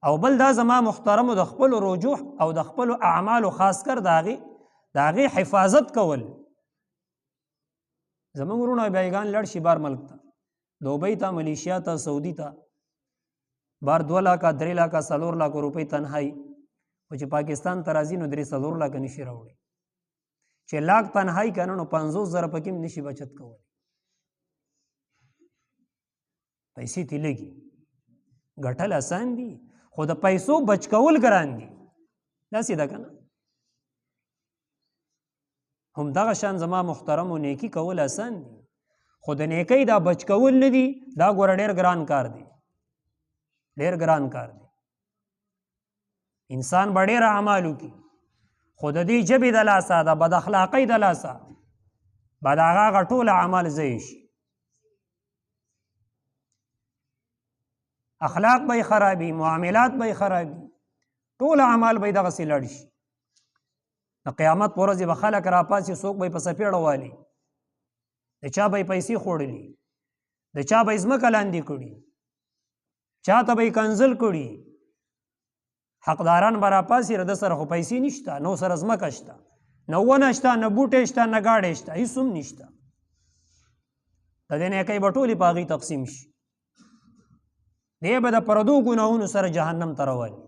او بل دا زما محترمو د خپل رجوع او د خپل اعمالو خاص کر د هغې حفاظت کول. زمونږ وروڼه بیګان لړ شي بار ملک ته، دوبۍ ته، ملیشیا ته، سعودي ته، بار 2 لکه 3 لکه 4 لکه روپۍ تنهایی، او چې پاکستان ته راځي نو 3-4 لکه نشي راوړي. چې لاک تنهایی کنه نو 50,000 پکې هم نشي بچت کولی. پیسې تې لګي، ګټل آسان دي خو د پیسو بچ کول ګران دي. داسې ده که نه؟ همدغه شان زما محترمو نیکي کول آسان دي خو د نیکۍ دا بچ کول نه دي، دا ګوره ډېر ګران کار دی، ډېر ګران کار دی. انسان به ډېر اعمال وکړي خو د دې ژبې د لاسه، د بد اخلاقۍ د لاسه به د هغه ټول اعمال ضایع شي. اخلاق به یې خرابي، معاملات به یې خرابي، ټول اعمال به یې دغسې لړ شي. د قیامت په ورځ به خلک راپاسي، څوک به یې په څپېړه والي، د چا به یې پیسې خوړلي، د چا به یې ځمکه لاندې کړي، چا ته به یې کنځل کړي. حقداران به راپاسي، د سره خو پیسې نشته، نو سره ځمکه شته، نه ونه شته، نه بوټی شته، نه ګاډی شته، هېڅ هم نشته. د دې نیکۍ به ټولې په هغې تقسیم شي. دی به د پردو ګناهونو سره جهنم ته رواني.